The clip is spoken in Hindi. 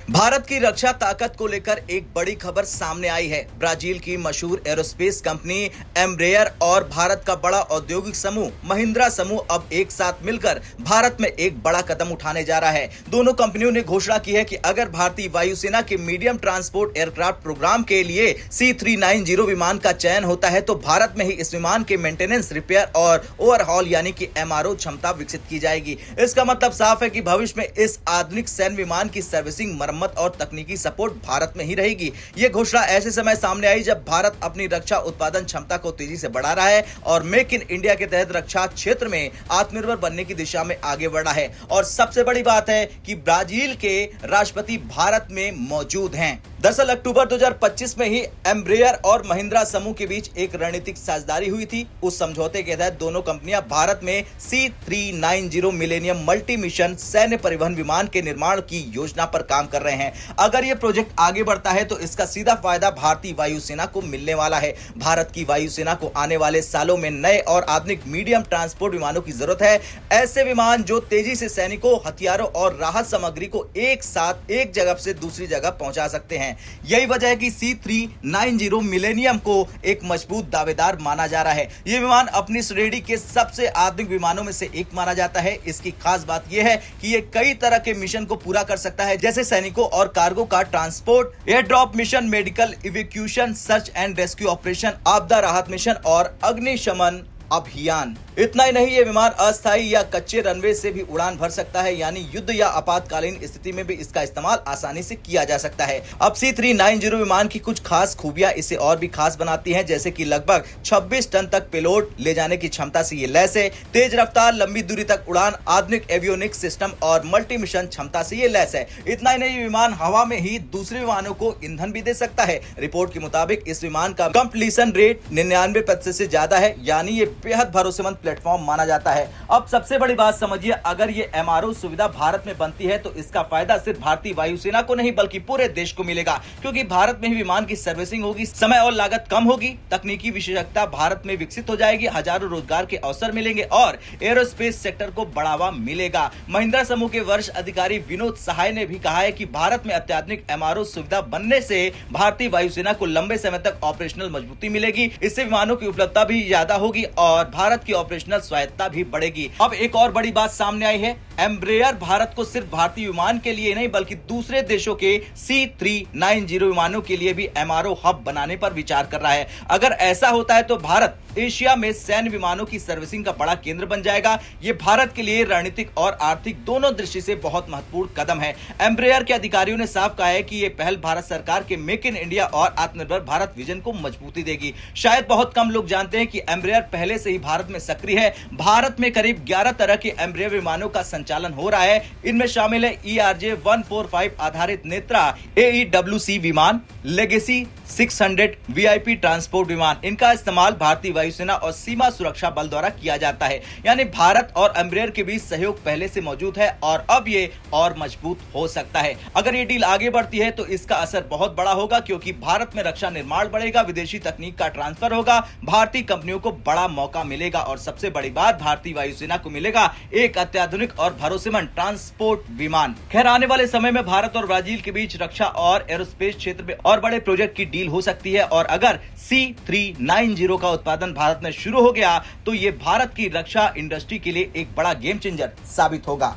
भारत की रक्षा ताकत को लेकर एक बड़ी खबर सामने आई है। ब्राजील की मशहूर एरोस्पेस कंपनी एम्ब्रेयर और भारत का बड़ा औद्योगिक समूह महिंद्रा समूह अब एक साथ मिलकर भारत में एक बड़ा कदम उठाने जा रहा है। दोनों कंपनियों ने घोषणा की है कि अगर भारतीय वायुसेना के मीडियम ट्रांसपोर्ट एयरक्राफ्ट प्रोग्राम के लिए C390 विमान का चयन होता है तो भारत में ही इस विमान के मेंटेनेंस, रिपेयर और ओवरहॉल यानी कि MRO क्षमता विकसित की जाएगी। इसका मतलब साफ है कि भविष्य में इस आधुनिक सैन्य विमान की सर्विसिंग, मरम्मत और तकनीकी सपोर्ट भारत में ही रहेगी। यह घोषणा ऐसे समय सामने आई जब भारत अपनी रक्षा उत्पादन क्षमता को तेजी से बढ़ा रहा है और मेक इन इंडिया के तहत रक्षा क्षेत्र में आत्मनिर्भर बनने की दिशा में आगे बढ़ रहा है। और सबसे बड़ी बात है कि ब्राजील के राष्ट्रपति भारत में मौजूद हैं। दरअसल अक्टूबर 2025 में ही एम्ब्रेयर और महिंद्रा समूह के बीच एक रणनीतिक साझेदारी हुई थी। उस समझौते के तहत दोनों कंपनियां भारत में C390 मिलेनियम मल्टी मिशन सैन्य परिवहन विमान के निर्माण की योजना पर काम कर रहे हैं। अगर यह प्रोजेक्ट आगे बढ़ता है तो इसका सीधा फायदा भारतीय वायुसेना को मिलने वाला है। भारत की वायुसेना को आने वाले सालों में नए और आधुनिक मीडियम ट्रांसपोर्ट विमानों की जरूरत है। ऐसे विमान जो तेजी से सैनिकों, हथियारों और राहत सामग्री को एक साथ एक जगह से दूसरी जगह पहुंचा सकते हैं। यही वजह है कि C390 मिलेनियम को एक मजबूत दावेदार माना जा रहा है। यह विमान अपनी श्रेणी के सबसे आधुनिक विमानों में से एक माना जाता है। इसकी खास बात यह है कि यह कई तरह के मिशन को पूरा कर सकता है, जैसे सैनिकों और कार्गो का transport, air drop mission, medical evacuation, search and rescue operation, आपदा राहत मिशन और अग्निशमन अभियान। इतना ही नहीं, ये विमान अस्थायी या कच्चे रनवे से भी उड़ान भर सकता है, यानी युद्ध या आपातकालीन स्थिति में भी इसका इस्तेमाल आसानी से किया जा सकता है। अब C390 विमान की कुछ खास खूबियां इसे और भी खास बनाती हैं, जैसे कि लगभग 26 टन तक पेलोड ले जाने की क्षमता से ये लैस है, तेज रफ्तार, लंबी दूरी तक उड़ान, आधुनिक एवियोनिक्स सिस्टम और मल्टी मिशन क्षमता से ये लैस है। इतना ही नहीं, विमान हवा में ही दूसरे विमानों को ईंधन भी दे सकता है। रिपोर्ट के मुताबिक इस विमान का कंप्लीशन रेट 99% से ज्यादा है, यानी ये बेहद भरोसेमंद प्लेटफॉर्म माना जाता है। अब सबसे बड़ी बात समझिए, अगर ये MRO सुविधा भारत में बनती है तो इसका फायदा सिर्फ भारतीय वायुसेना को नहीं बल्कि पूरे देश को मिलेगा, क्योंकि भारत में ही विमान की सर्विसिंग होगी, समय और लागत कम होगी, तकनीकी विशेषज्ञता भारत में विकसित हो जाएगी, हजारों रोजगार के अवसर मिलेंगे और एरोस्पेस सेक्टर को बढ़ावा मिलेगा। महिंद्रा समूह के वरिष्ठ अधिकारी विनोद सहाय ने भी कहा है कि भारत में अत्याधुनिक MRO सुविधा बनने से भारतीय वायुसेना को लंबे समय तक ऑपरेशनल मजबूती मिलेगी। इससे विमानों की उपलब्धता भी ज्यादा होगी और भारत की ऑपरेशनल स्वायत्ता भी बढ़ेगी। अब एक और बड़ी बात सामने आई है, एम्ब्रेयर भारत को सिर्फ भारतीय विमान के लिए नहीं बल्कि दूसरे देशों के C390 विमानों के लिए भी MRO हब बनाने पर विचार कर रहा है। अगर ऐसा होता है तो भारत एशिया में सैन्य विमानों की सर्विसिंग का बड़ा केंद्र बन जाएगा। यह भारत के लिए रणनीतिक और आर्थिक दोनों दृष्टि से बहुत महत्वपूर्ण कदम है। एम्ब्रेयर के अधिकारियों ने साफ कहा है कि यह पहल भारत सरकार के मेक इन इंडिया और आत्मनिर्भर भारत विजन को मजबूती देगी। शायद बहुत कम लोग जानते हैं कि एम्ब्रेयर पहले से ही भारत में सक्रिय है। भारत में करीब 11 तरह के एम्ब्रेयर विमानों का संचालन हो रहा है। इनमें शामिल है ERJ-145 आधारित नेत्रा AEWC विमान, लेगेसी 600 VIP ट्रांसपोर्ट विमान। इनका इस्तेमाल भारतीय वायुसेना और सीमा सुरक्षा बल द्वारा किया जाता है। यानी भारत और एम्ब्रेयर के बीच सहयोग पहले से मौजूद है और अब ये और मजबूत हो सकता है। अगर ये डील आगे बढ़ती है तो इसका असर बहुत बड़ा होगा, क्योंकि भारत में रक्षा निर्माण बढ़ेगा, विदेशी तकनीक का ट्रांसफर होगा, भारतीय कंपनियों को बड़ा मौका मिलेगा और सबसे बड़ी बात, भारतीय वायुसेना को मिलेगा एक अत्याधुनिक और भरोसेमंद ट्रांसपोर्ट विमान। खैर, आने वाले समय में भारत और ब्राजील के बीच रक्षा और एरोस्पेस क्षेत्र में और बड़े प्रोजेक्ट की डील हो सकती है और अगर C390 का उत्पादन भारत में शुरू हो गया तो यह भारत की रक्षा इंडस्ट्री के लिए एक बड़ा गेम चेंजर साबित होगा।